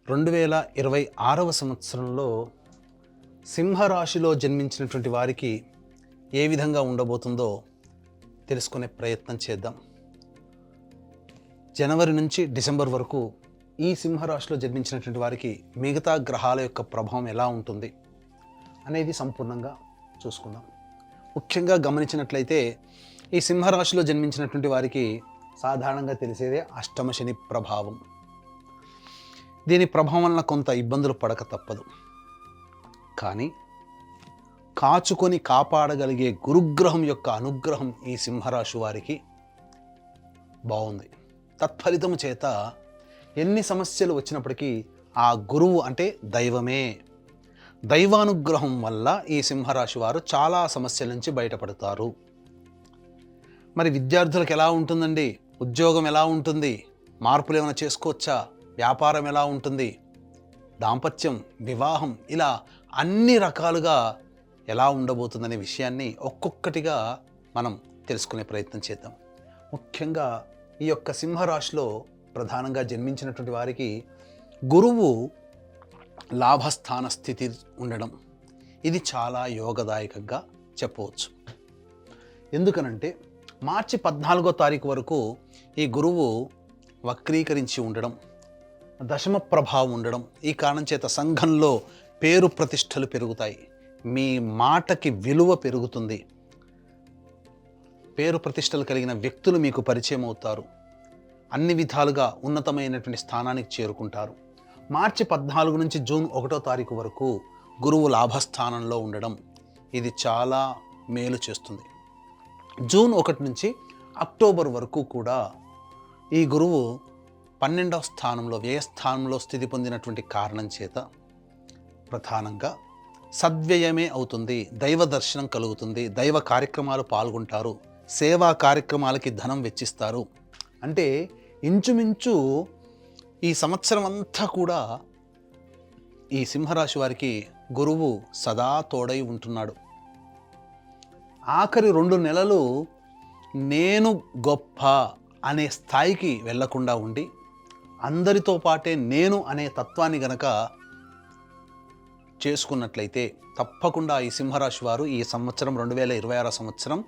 2026వ సంవత్సరంలో సింహరాశిలో జన్మించినటువంటి వారికి ఏ విధంగా ఉండబోతుందో తెలుసుకునే ప్రయత్నం చేద్దాం. జనవరి నుంచి డిసెంబర్ వరకు ఈ సింహరాశిలో జన్మించినటువంటి వారికి మిగతా గ్రహాల యొక్క ప్రభావం ఎలా ఉంటుంది అనేది సంపూర్ణంగా చూసుకుందాం. ముఖ్యంగా గమనించినట్లయితే ఈ సింహరాశిలో జన్మించినటువంటి వారికి సాధారణంగా తెలిసేదే అష్టమ శని ప్రభావం. దీని ప్రభావం వలన కొంత ఇబ్బందులు పడక తప్పదు. కానీ కాచుకొని కాపాడగలిగే గురుగ్రహం యొక్క అనుగ్రహం ఈ సింహరాశి వారికి బాగుంది. తత్ఫలితము చేత ఎన్ని సమస్యలు వచ్చినప్పటికీ ఆ గురువు అంటే దైవమే, దైవానుగ్రహం వల్ల ఈ సింహరాశి వారు చాలా సమస్యల నుంచి బయటపడతారు. మరి విద్యార్థులకు ఎలా ఉంటుందండి? ఉద్యోగం ఎలా ఉంటుంది? మార్పులు ఏమైనా చేసుకోవచ్చా? వ్యాపారం ఎలా ఉంటుంది? దాంపత్యం, వివాహం, ఇలా అన్ని రకాలుగా ఎలా ఉండబోతుందనే విషయాన్ని ఒక్కొక్కటిగా మనం తెలుసుకునే ప్రయత్నం చేద్దాం. ముఖ్యంగా ఈ యొక్క సింహరాశిలో ప్రధానంగా జన్మించినటువంటి వారికి గురువు లాభస్థాన స్థితి ఉండడం, ఇది చాలా యోగదాయకంగా చెప్పవచ్చు. ఎందుకనంటే మార్చి 14వ తారీఖు వరకు ఈ గురువు వక్రీకరించి ఉండడం, దశమ ప్రభావం ఉండడం, ఈ కారణం చేత సంఘంలో పేరు ప్రతిష్టలు పెరుగుతాయి. మీ మాటకి విలువ పెరుగుతుంది. పేరు ప్రతిష్టలు కలిగిన వ్యక్తులు మీకు పరిచయం అవుతారు. అన్ని విధాలుగా ఉన్నతమైనటువంటి స్థానానికి చేరుకుంటారు. మార్చి 14 నుంచి జూన్ 1వ తారీఖు వరకు గురువు లాభస్థానంలో ఉండడం, ఇది చాలా మేలు చేస్తుంది. జూన్ 1 నుంచి అక్టోబర్ వరకు కూడా ఈ గురువు 12వ స్థానంలో, వ్యయస్థానంలో స్థితి పొందినటువంటి కారణం చేత ప్రధానంగా సద్వ్యయమే అవుతుంది. దైవ దర్శనం కలుగుతుంది. దైవ కార్యక్రమాలు పాల్గొంటారు. సేవా కార్యక్రమాలకి ధనం వెచ్చిస్తారు. అంటే ఇంచుమించు ఈ సంవత్సరం అంతా కూడా ఈ సింహరాశి వారికి గురువు సదా తోడై ఉంటున్నాడు. ఆఖరి 2 నెలలు నేను గొప్ప అనే స్థాయికి వెళ్లకుండా ఉండి అందరితో పాటే నేను అనే తత్వాన్ని గనక చేసుకున్నట్లయితే తప్పకుండా ఈ సింహరాశి వారు ఈ సంవత్సరం 2026 సంవత్సరం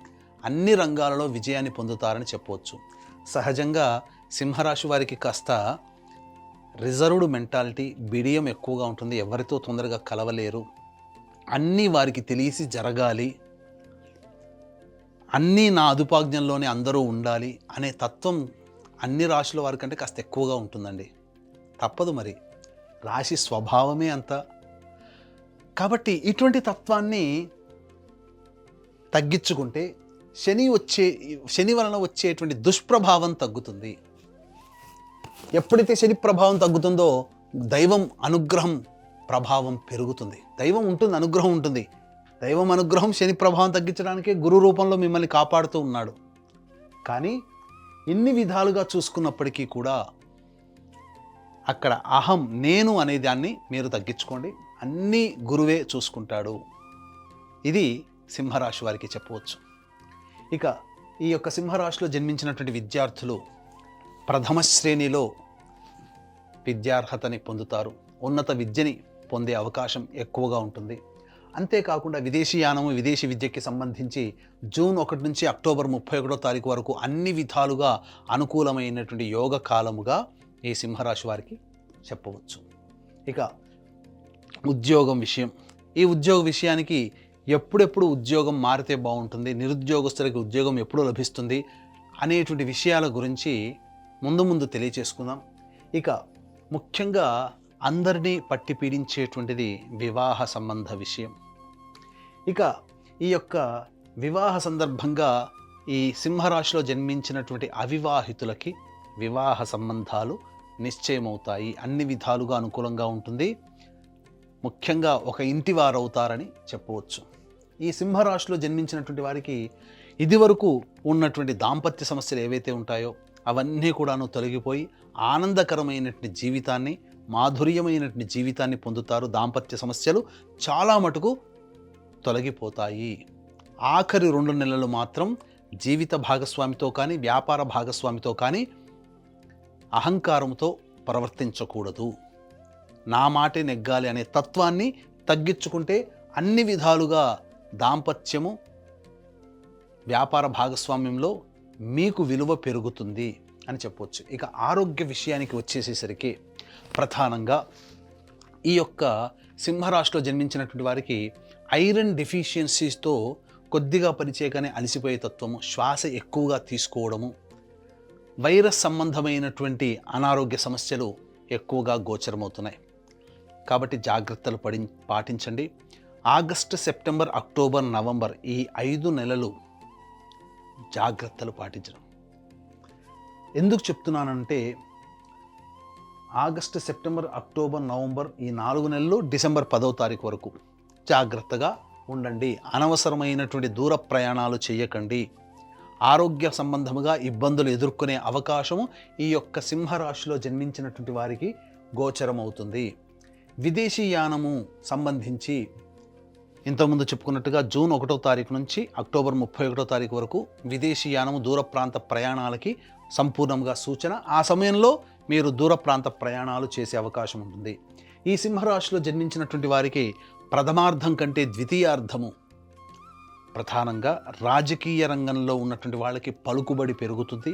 అన్ని రంగాలలో విజయాన్ని పొందుతారని చెప్పవచ్చు. సహజంగా సింహరాశి వారికి కాస్త రిజర్వ్డ్ మెంటాలిటీ, బిడియం ఎక్కువగా ఉంటుంది. ఎవరితో తొందరగా కలవలేరు. అన్నీ వారికి తెలిసి జరగాలి, అన్నీ నా అదుపాజ్ఞంలోనే అందరూ ఉండాలి అనే తత్వం అన్ని రాశుల వారికంటే కాస్త ఎక్కువగా ఉంటుందండి. తప్పదు, మరి రాశి స్వభావమే అంత. కాబట్టి తత్వాన్ని తగ్గించుకుంటే శని వలన వచ్చేటువంటి దుష్ప్రభావం తగ్గుతుంది. ఎప్పుడైతే శని ప్రభావం తగ్గుతుందో దైవం అనుగ్రహం ప్రభావం పెరుగుతుంది. దైవం ఉంటుంది, అనుగ్రహం ఉంటుంది. దైవం అనుగ్రహం శని ప్రభావం తగ్గించడానికే గురు రూపంలో మిమ్మల్ని కాపాడుతూ ఉన్నాడు. కానీ ఇన్ని విధాలుగా చూసుకున్నప్పటికీ కూడా అక్కడ అహం, నేను అనే దాన్ని మీరు తగ్గించుకోండి. అన్నీ గురువే చూసుకుంటాడు. ఇది సింహరాశి వారికి చెప్పవచ్చు. ఇక ఈ యొక్క సింహరాశిలో జన్మించినటువంటి విద్యార్థులు ప్రథమ శ్రేణిలో విద్యార్హతని పొందుతారు. ఉన్నత విద్యని పొందే అవకాశం ఎక్కువగా ఉంటుంది. అంతేకాకుండా విదేశీయానము, విదేశీ విద్యకి సంబంధించి జూన్ 1 నుంచి అక్టోబర్ 31వ తారీఖు వరకు అన్ని విధాలుగా అనుకూలమైనటువంటి యోగ కాలముగా ఈ సింహరాశి వారికి చెప్పవచ్చు. ఇక ఉద్యోగం విషయం, ఈ ఉద్యోగ విషయానికి ఎప్పుడెప్పుడు ఉద్యోగం మారితే బాగుంటుంది, నిరుద్యోగస్తులకి ఉద్యోగం ఎప్పుడు లభిస్తుంది అనేటువంటి విషయాల గురించి ముందు తెలియచేసుకుందాం. ఇక ముఖ్యంగా అందరినీ పట్టి పీడించేటువంటిది వివాహ సంబంధ విషయం. ఇక ఈ యొక్క వివాహ సందర్భంగా ఈ సింహరాశిలో జన్మించినటువంటి అవివాహితులకి వివాహ సంబంధాలు నిశ్చయమవుతాయి. అన్ని విధాలుగా అనుకూలంగా ఉంటుంది. ముఖ్యంగా ఒక ఇంటి వారు అవుతారని చెప్పవచ్చు. ఈ సింహరాశిలో జన్మించినటువంటి వారికి ఇదివరకు ఉన్నటువంటి దాంపత్య సమస్యలు ఏవైతే ఉంటాయో అవన్నీ కూడాను తొలగిపోయి ఆనందకరమైనటువంటి జీవితాన్ని, మాధుర్యమైనటువంటి జీవితాన్ని పొందుతారు. దాంపత్య సమస్యలు చాలా మటుకు తొలగిపోతాయి. ఆఖరి 2 నెలలు మాత్రం జీవిత భాగస్వామితో కానీ, వ్యాపార భాగస్వామితో కానీ అహంకారంతో ప్రవర్తించకూడదు. నా మాటే నెగ్గాలి అనే తత్వాన్ని తగ్గించుకుంటే అన్ని విధాలుగా దాంపత్యము, వ్యాపార భాగస్వామ్యంలో మీకు విలువ పెరుగుతుంది అని చెప్పవచ్చు. ఇక ఆరోగ్య విషయానికి వచ్చేసేసరికి ప్రధానంగా ఈ యొక్క సింహరాశిలో జన్మించినటువంటి వారికి ఐరన్ డెఫిషియన్సీస్తో కొద్దిగా పనిచేయగానే అలసిపోయే తత్వము, శ్వాస ఎక్కువగా తీసుకోవడము, వైరస్ సంబంధమైనటువంటి అనారోగ్య సమస్యలు ఎక్కువగా గోచరమవుతున్నాయి. కాబట్టి జాగ్రత్తలు పాటించండి. ఆగస్టు, సెప్టెంబర్, అక్టోబర్, నవంబర్ ఈ 5 నెలలు జాగ్రత్తలు పాటించడం. ఎందుకు చెప్తున్నానంటే ఆగస్టు, సెప్టెంబర్, అక్టోబర్, నవంబర్ ఈ 4 నెలలు, డిసెంబర్ 10వ తారీఖు వరకు జాగ్రత్తగా ఉండండి. అనవసరమైనటువంటి దూర ప్రయాణాలు చేయకండి. ఆరోగ్య సంబంధముగా ఇబ్బందులు ఎదుర్కొనే అవకాశము ఈ యొక్క సింహరాశిలో జన్మించినటువంటి వారికి గోచరమవుతుంది. విదేశీయానము సంబంధించి ఇంతకుముందు చెప్పుకున్నట్టుగా జూన్ 1వ తారీఖు నుంచి అక్టోబర్ 31వ తారీఖు వరకు విదేశీయానము, దూర ప్రాంత ప్రయాణాలకి సంపూర్ణంగా సూచన. ఆ సమయంలో మీరు దూర ప్రాంత ప్రయాణాలు చేసే అవకాశం ఉంటుంది. ఈ సింహరాశిలో జన్మించినటువంటి వారికి ప్రథమార్థం కంటే ద్వితీయార్థము ప్రధానంగా రాజకీయ రంగంలో ఉన్నటువంటి వాళ్ళకి పలుకుబడి పెరుగుతుంది.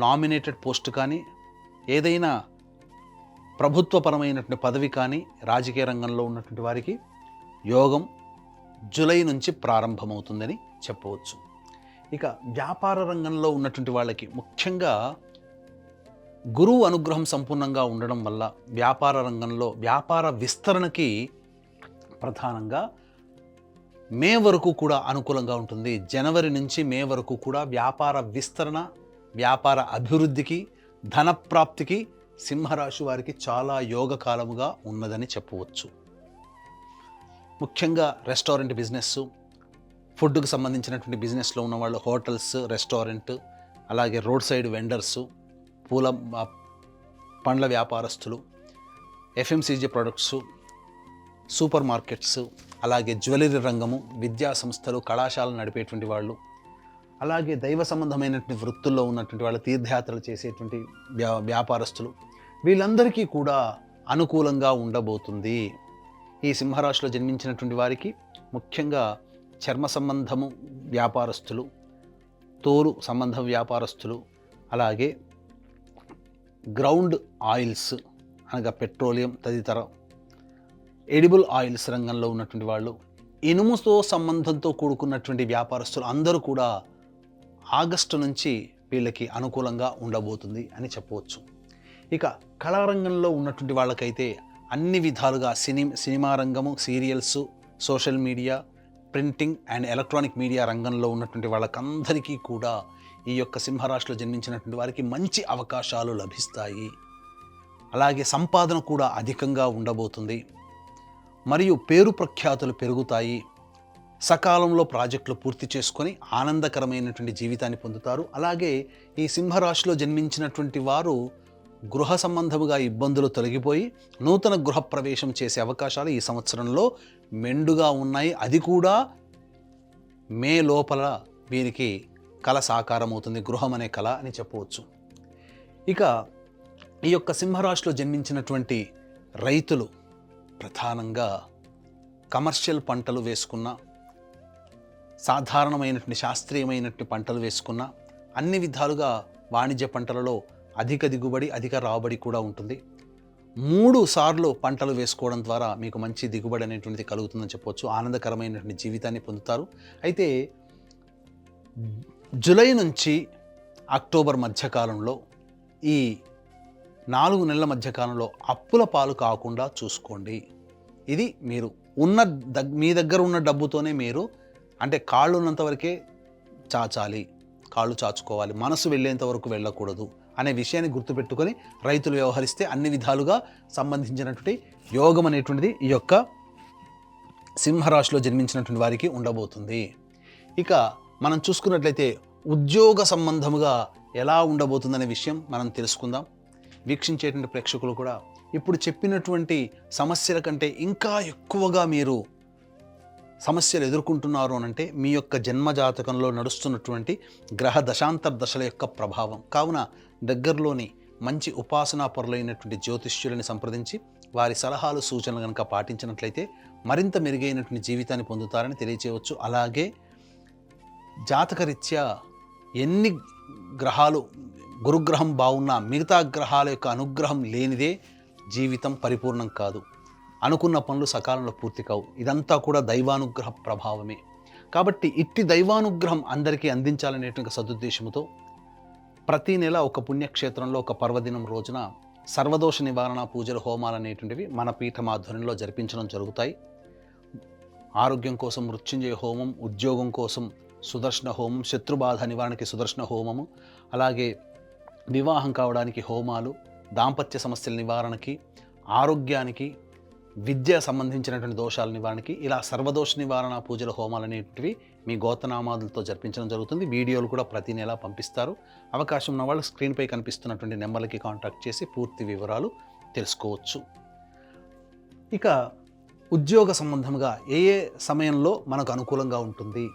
నామినేటెడ్ పోస్ట్ కానీ, ఏదైనా ప్రభుత్వపరమైనటువంటి పదవి కానీ రాజకీయ రంగంలో ఉన్నటువంటి వారికి యోగం జూలై నుంచి ప్రారంభమవుతుందని చెప్పవచ్చు. ఇక వ్యాపార రంగంలో ఉన్నటువంటి వాళ్ళకి ముఖ్యంగా గురువు అనుగ్రహం సంపూర్ణంగా ఉండడం వల్ల వ్యాపార రంగంలో వ్యాపార విస్తరణకి ప్రధానంగా మే వరకు కూడా అనుకూలంగా ఉంటుంది. జనవరి నుంచి మే వరకు కూడా వ్యాపార విస్తరణ, వ్యాపార అభివృద్ధికి, ధనప్రాప్తికి సింహరాశి వారికి చాలా యోగకాలముగా ఉన్నదని చెప్పవచ్చు. ముఖ్యంగా రెస్టారెంట్ బిజినెస్, ఫుడ్కి సంబంధించినటువంటి బిజినెస్లో ఉన్నవాళ్ళు, హోటల్స్, రెస్టారెంట్, అలాగే రోడ్ సైడ్ వెండర్స్, పండ్ల వ్యాపారస్తులు, ఎఫ్ఎంసీజీ ప్రొడక్ట్స్, సూపర్ మార్కెట్స్, అలాగే జ్యువెలరీ రంగము, విద్యా సంస్థలు, కళాశాలలు నడిపేటువంటి వాళ్ళు, అలాగే దైవ సంబంధమైనటువంటి వృత్తుల్లో ఉన్నటువంటి వాళ్ళు, తీర్థయాత్రలు చేసేటువంటి వ్యాపారస్తులు, వీళ్ళందరికీ కూడా అనుకూలంగా ఉండబోతుంది. ఈ సింహరాశిలో జన్మించినటువంటి వారికి ముఖ్యంగా చర్మ సంబంధము వ్యాపారస్తులు, తోలు సంబంధం వ్యాపారస్తులు, అలాగే గ్రౌండ్ ఆయిల్స్ అనగా పెట్రోలియం తదితర ఎడిబుల్ ఆయిల్స్ రంగంలో ఉన్నటువంటి వాళ్ళు, ఇనుముతో సంబంధంతో కూడుకున్నటువంటి వ్యాపారస్తులు అందరూ కూడా ఆగస్టు నుంచి వీళ్ళకి అనుకూలంగా ఉండబోతుంది అని చెప్పవచ్చు. ఇక కళారంగంలో ఉన్నటువంటి వాళ్ళకైతే అన్ని విధాలుగా సినిమా రంగము, serials, social media, printing and electronic media రంగంలో ఉన్నటువంటి వాళ్ళకందరికీ కూడా ఈ యొక్క సింహరాశిలో జన్మించినటువంటి వారికి మంచి అవకాశాలు లభిస్తాయి. అలాగే సంపాదన కూడా అధికంగా ఉండబోతుంది. మరియు పేరు ప్రఖ్యాతులు పెరుగుతాయి. సకాలంలో ప్రాజెక్టులు పూర్తి చేసుకొని ఆనందకరమైనటువంటి జీవితాన్ని పొందుతారు. అలాగే ఈ సింహరాశిలో జన్మించినటువంటి వారు గృహ సంబంధముగా ఇబ్బందులు తొలగిపోయి నూతన గృహప్రవేశం చేసే అవకాశాలు ఈ సంవత్సరంలో మెండుగా ఉన్నాయి. అది కూడా మే లోపల వీరికి కళ సాకారం అవుతుంది, గృహం అనే కళ అని చెప్పవచ్చు. ఇక ఈ యొక్క సింహరాశిలో జన్మించినటువంటి రైతులు ప్రధానంగా కమర్షియల్ పంటలు వేసుకున్న, సాధారణమైనటువంటి శాస్త్రీయమైనటువంటి పంటలు వేసుకున్న, అన్ని విధాలుగా వాణిజ్య పంటలలో అధిక దిగుబడి, అధిక రాబడి కూడా ఉంటుంది. 3 సార్లు పంటలు వేసుకోవడం ద్వారా మీకు మంచి దిగుబడి అనేటువంటిది కలుగుతుందని చెప్పవచ్చు. ఆనందకరమైనటువంటి జీవితాన్ని పొందుతారు. అయితే జూలై నుంచి అక్టోబర్ మధ్యకాలంలో, ఈ 4 నెలల మధ్యకాలంలో అప్పుల పాలు కాకుండా చూసుకోండి. ఇది మీరు మీ దగ్గర ఉన్న డబ్బుతోనే మీరు, అంటే కాళ్ళు ఉన్నంత వరకే చాచాలి, కాళ్ళు చాచుకోవాలి, మనసు వెళ్ళేంత వరకు వెళ్ళకూడదు అనే విషయాన్ని గుర్తుపెట్టుకొని రైతులు వ్యవహరిస్తే అన్ని విధాలుగా సంబంధించినటువంటి యోగం అనేటువంటిది ఈ యొక్క సింహరాశిలో జన్మించినటువంటి వారికి ఉండబోతుంది. ఇక మనం చూసుకున్నట్లయితే ఉద్యోగ సంబంధముగా ఎలా ఉండబోతుందనే విషయం మనం తెలుసుకుందాం. వీక్షించేటువంటి ప్రేక్షకులు కూడా ఇప్పుడు చెప్పినటువంటి సమస్యల కంటే ఇంకా ఎక్కువగా మీరు సమస్యలు ఎదుర్కొంటున్నారు అనంటే మీ యొక్క జన్మజాతకంలో నడుస్తున్నటువంటి గ్రహ దశాంతర దశల యొక్క ప్రభావం. కావున దగ్గరలోని మంచి ఉపాసనా పరులైనటువంటి జ్యోతిష్యులని సంప్రదించి వారి సలహాలు సూచనలు కనుక పాటించినట్లయితే మరింత మెరుగైనటువంటి జీవితాన్ని పొందుతారని తెలియచేయవచ్చు. అలాగే జాతకరీత్యా ఎన్ని గ్రహాలు గురుగ్రహం బాగున్నా మిగతా గ్రహాల యొక్క అనుగ్రహం లేనిదే జీవితం పరిపూర్ణం కాదు. అనుకున్న పనులు సకాలంలో పూర్తి కావు. ఇదంతా కూడా దైవానుగ్రహ ప్రభావమే. కాబట్టి ఇట్టి దైవానుగ్రహం అందరికీ అందించాలనేటువంటి సదుద్దేశంతో ప్రతి నెల ఒక పుణ్యక్షేత్రంలో ఒక పర్వదినం రోజున సర్వదోష నివారణ పూజలు, హోమాలు అనేటువంటివి మన పీఠం ఆధ్వర్యంలో జరిపించడం జరుగుతాయి. ఆరోగ్యం కోసం మృత్యుంజయ హోమం, ఉద్యోగం కోసం సుదర్శన హోమం, శత్రుబాధ నివారణకి సుదర్శన హోమము, అలాగే వివాహం కావడానికి హోమాలు, దాంపత్య సమస్యల నివారణకి, ఆరోగ్యానికి, విద్య సంబంధించినటువంటి దోషాల నివారణకి, ఇలా సర్వదోష నివారణ పూజల హోమాలు అనేటివి మీ గోత్రనామాదులతో జరిపించడం జరుగుతుంది. వీడియోలు కూడా ప్రతి నెల పంపిస్తారు. అవకాశం ఉన్న వాళ్ళు స్క్రీన్పై కనిపిస్తున్నటువంటి నెంబర్లకి కాంటాక్ట్ చేసి పూర్తి వివరాలు తెలుసుకోవచ్చు. ఇక ఉద్యోగ సంబంధంగా ఏ సమయంలో మనకు అనుకూలంగా ఉంటుంది?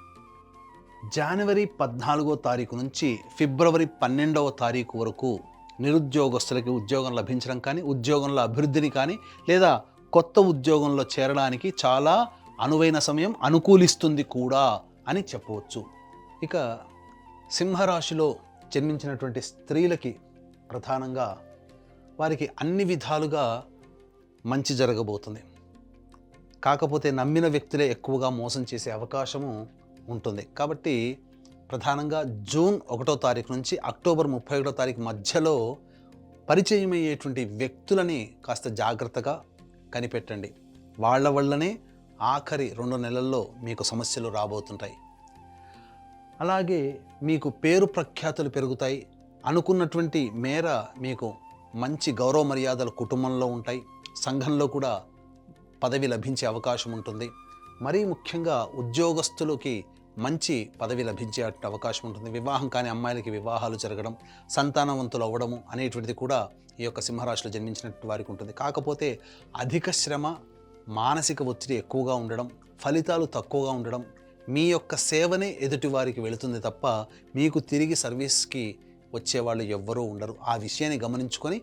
జనవరి 14వ తారీఖు నుంచి ఫిబ్రవరి 12వ తారీఖు వరకు నిరుద్యోగస్తులకి ఉద్యోగం లభించడం కానీ, ఉద్యోగంలో అభివృద్ధిని కానీ, లేదా కొత్త ఉద్యోగంలో చేరడానికి చాలా అనువైన సమయం, అనుకూలిస్తుంది కూడా అని చెప్పవచ్చు. ఇక సింహరాశిలో జన్మించినటువంటి స్త్రీలకి ప్రధానంగా వారికి అన్ని విధాలుగా మంచి జరగబోతుంది. కాకపోతే నమ్మిన వ్యక్తులే ఎక్కువగా మోసం చేసే అవకాశము ఉంటుంది. కాబట్టి ప్రధానంగా జూన్ 1వ తారీఖు నుంచి అక్టోబర్ 31వ తారీఖు మధ్యలో పరిచయం అయ్యేటువంటి వ్యక్తులని కాస్త జాగ్రత్తగా కనిపెట్టండి. వాళ్ళ వల్లనే ఆఖరి 2 నెలల్లో మీకు సమస్యలు రాబోతుంటాయి. అలాగే మీకు పేరు ప్రఖ్యాతులు పెరుగుతాయి. అనుకున్నటువంటి మేర మీకు మంచి గౌరవ మర్యాదలు కుటుంబంలో ఉంటాయి. సంఘంలో కూడా పదవి లభించే అవకాశం ఉంటుంది. మరీ ముఖ్యంగా ఉద్యోగస్తులకి మంచి పదవి లభించే అవకాశం ఉంటుంది. వివాహం కాని అమ్మాయిలకి వివాహాలు జరగడం, సంతానవంతులు అవ్వడము అనేటువంటిది కూడా ఈ యొక్క సింహరాశిలో జన్మించినటువంటి వారికి ఉంటుంది. కాకపోతే అధిక శ్రమ, మానసిక ఒత్తిడి ఎక్కువగా ఉండడం, ఫలితాలు తక్కువగా ఉండడం, మీ యొక్క సేవనే ఎదుటి వారికి వెళుతుంది తప్ప మీకు తిరిగి సర్వీస్కి వచ్చేవాళ్ళు ఎవ్వరూ ఉండరు. ఆ విషయాన్ని గమనించుకొని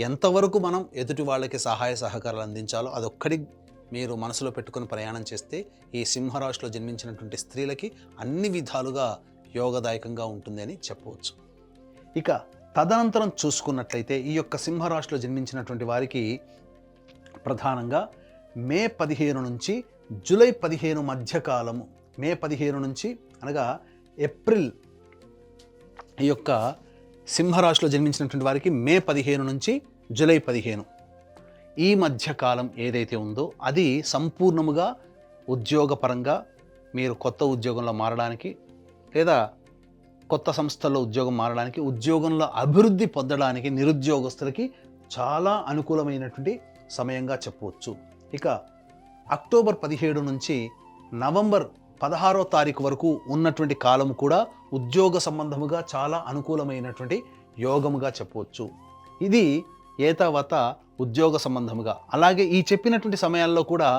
ఎంతవరకు మనం ఎదుటి వాళ్ళకి సహాయ సహకారాలు అందించాలో అదొక్కటి మీరు మనసులో పెట్టుకొని ప్రయాణం చేస్తే ఈ సింహరాశిలో జన్మించినటువంటి స్త్రీలకి అన్ని విధాలుగా యోగదాయకంగా ఉంటుంది అని చెప్పవచ్చు. ఇక తదనంతరం చూసుకున్నట్లయితే ఈ యొక్క సింహరాశిలో జన్మించినటువంటి వారికి ప్రధానంగా మే 15 నుంచి జూలై 15 మధ్యకాలము, మే 15 నుంచి అనగా ఏప్రిల్, ఈ యొక్క సింహరాశిలో జన్మించినటువంటి వారికి మే 15 నుంచి జూలై 15 ఈ మధ్యకాలం ఏదైతే ఉందో అది సంపూర్ణముగా ఉద్యోగపరంగా మీరు కొత్త ఉద్యోగంలో మారడానికి, లేదా కొత్త సంస్థల్లో ఉద్యోగం మారడానికి, ఉద్యోగంలో అభివృద్ధి పొందడానికి నిరుద్యోగస్తులకి చాలా అనుకూలమైనటువంటి సమయంగా చెప్పవచ్చు. ఇక అక్టోబర్ 17 నుంచి నవంబర్ 16వ తారీఖు వరకు ఉన్నటువంటి కాలం కూడా ఉద్యోగ సంబంధముగా చాలా అనుకూలమైనటువంటి యోగముగా చెప్పవచ్చు. ఇది ఏతావత ఉద్యోగ సంబంధముగా. అలాగే ఈ చెప్పినటువంటి సమయాల్లో కూడా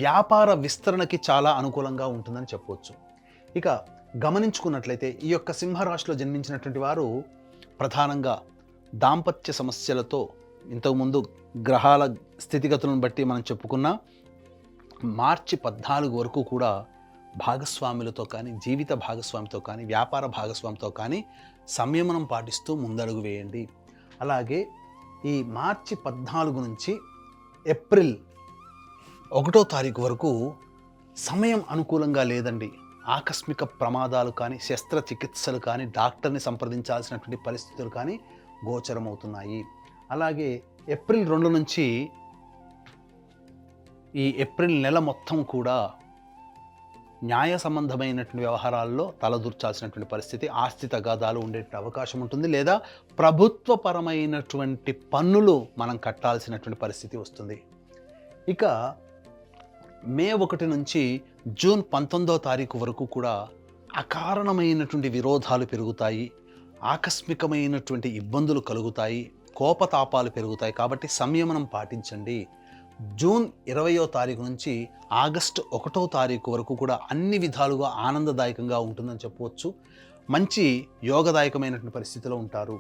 వ్యాపార విస్తరణకి చాలా అనుకూలంగా ఉంటుందని చెప్పవచ్చు. ఇక గమనించుకున్నట్లయితే ఈ యొక్క సింహరాశిలో జన్మించినటువంటి వారు ప్రధానంగా దాంపత్య సమస్యలతో, ఇంతకుముందు గ్రహాల స్థితిగతులను బట్టి మనం చెప్పుకున్న మార్చి 14 వరకు కూడా భాగస్వాములతో కానీ, జీవిత భాగస్వామితో కానీ, వ్యాపార భాగస్వామితో కానీ సంయమనం పాటిస్తూ ముందడుగు వేయండి. అలాగే ఈ మార్చి 14 నుంచి ఏప్రిల్ 1వ తారీఖు వరకు సమయం అనుకూలంగా లేదండి. ఆకస్మిక ప్రమాదాలు కానీ, శస్త్రచికిత్సలు కానీ, డాక్టర్ని సంప్రదించాల్సినటువంటి పరిస్థితులు కానీ గోచరమవుతున్నాయి. అలాగే ఏప్రిల్ 2 నుంచి ఈ ఏప్రిల్ నెల మొత్తం కూడా న్యాయ సంబంధమైనటువంటి వ్యవహారాల్లో తలదూర్చాల్సినటువంటి పరిస్థితి, ఆస్తి తగాదాలు ఉండే అవకాశం ఉంటుంది. లేదా ప్రభుత్వపరమైనటువంటి పన్నులు మనం కట్టాల్సినటువంటి పరిస్థితి వస్తుంది. ఇక మే 1 నుంచి జూన్ 19వ తారీఖు వరకు కూడా అకారణమైనటువంటి విరోధాలు పెరుగుతాయి, ఆకస్మికమైనటువంటి ఇబ్బందులు కలుగుతాయి, కోపతాపాలు పెరుగుతాయి. కాబట్టి సంయమనం పాటించండి. జూన్ 20వ తారీఖు నుంచి ఆగస్టు 1వ తారీఖు వరకు కూడా అన్ని విధాలుగా ఆనందదాయకంగా ఉంటుందని చెప్పవచ్చు. మంచి యోగదాయకమైనటువంటి పరిస్థితిలో ఉంటారు.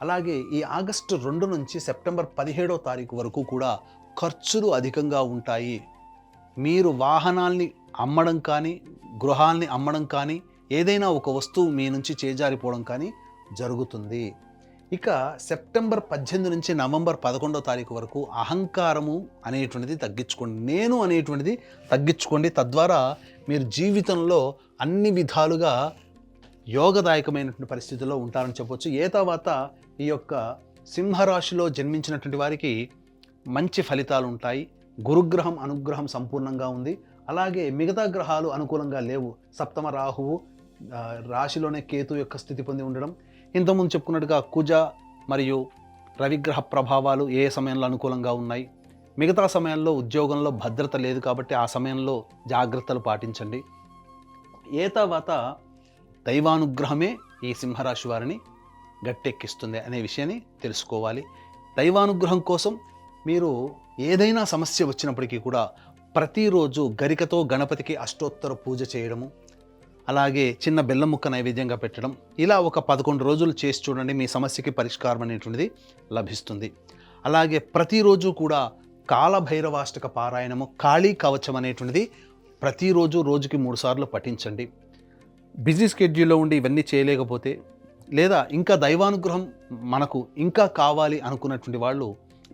అలాగే ఈ ఆగస్టు 2 నుంచి సెప్టెంబర్ 17వ తారీఖు వరకు కూడా ఖర్చులు అధికంగా ఉంటాయి. మీరు వాహనాల్ని అమ్మడం కానీ, గృహాల్ని అమ్మడం కానీ, ఏదైనా ఒక వస్తువు మీ నుంచి చేజారిపోవడం కానీ జరుగుతుంది. ఇక సెప్టెంబర్ 18 నుంచి నవంబర్ 11వ తారీఖు వరకు అహంకారము అనేటువంటిది తగ్గించుకోండి. నేను అనేటువంటిది తగ్గించుకోండి. తద్వారా మీరు జీవితంలో అన్ని విధాలుగా యోగదాయకమైనటువంటి పరిస్థితుల్లో ఉంటారని చెప్పొచ్చు. తర్వాత ఈ యొక్క సింహరాశిలో జన్మించినటువంటి వారికి మంచి ఫలితాలు ఉంటాయి. గురుగ్రహం అనుగ్రహం సంపూర్ణంగా ఉంది. అలాగే మిగతా గ్రహాలు అనుకూలంగా లేవు. సప్తమ రాహువు, రాశిలోనే కేతు యొక్క స్థితి పొంది ఉండడం, ఇంతకుముందు చెప్పుకున్నట్టుగా కుజ మరియు రవిగ్రహ ప్రభావాలు ఏ సమయంలో అనుకూలంగా ఉన్నాయి. మిగతా సమయంలో ఉద్యోగంలో భద్రత లేదు కాబట్టి ఆ సమయంలో జాగ్రత్తలు పాటించండి. తర్వాత దైవానుగ్రహమే ఈ సింహరాశి వారిని గట్టెక్కిస్తుంది అనే విషయాన్ని తెలుసుకోవాలి. దైవానుగ్రహం కోసం మీరు ఏదైనా సమస్య వచ్చినప్పటికీ కూడా ప్రతిరోజు గరికతో గణపతికి అష్టోత్తర పూజ చేయడము, అలాగే చిన్న బెల్లం ముక్క నైవేద్యంగా పెట్టడం, ఇలా ఒక 11 రోజులు చేసి చూడండి. మీ సమస్యకి పరిష్కారం అనేటువంటిది లభిస్తుంది. అలాగే ప్రతిరోజు కూడా కాలభైరవాష్టక పారాయణము, కాళీ కవచం అనేటువంటిది ప్రతిరోజు రోజుకి 3 సార్లు పఠించండి. బిజీ స్కెడ్యూల్లో ఉండి ఇవన్నీ చేయలేకపోతే, లేదా ఇంకా దైవానుగ్రహం మనకు ఇంకా కావాలి అనుకున్నటువంటి వాళ్ళు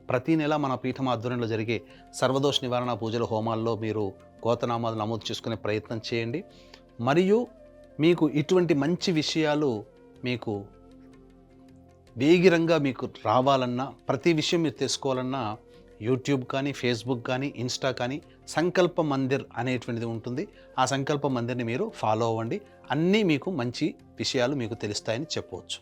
ప్రతి నెల మన పీఠం ఆధ్వర్యంలో జరిగే సర్వదోష నివారణ పూజల హోమాల్లో మీరు గోతనామాలు నమోదు చేసుకునే ప్రయత్నం చేయండి. మరియు మీకు ఇటువంటి మంచి విషయాలు మీకు వేగిరంగా మీకు రావాలన్నా, ప్రతి విషయం మీరు తెలుసుకోవాలన్నా యూట్యూబ్ కానీ, ఫేస్బుక్ కానీ, ఇన్స్టా కానీ సంకల్ప మందిర్ అనేటువంటిది ఉంటుంది. ఆ సంకల్ప మందిర్ని మీరు ఫాలో అవ్వండి. అన్నీ మీకు మంచి విషయాలు మీకు తెలుస్తాయని చెప్పవచ్చు.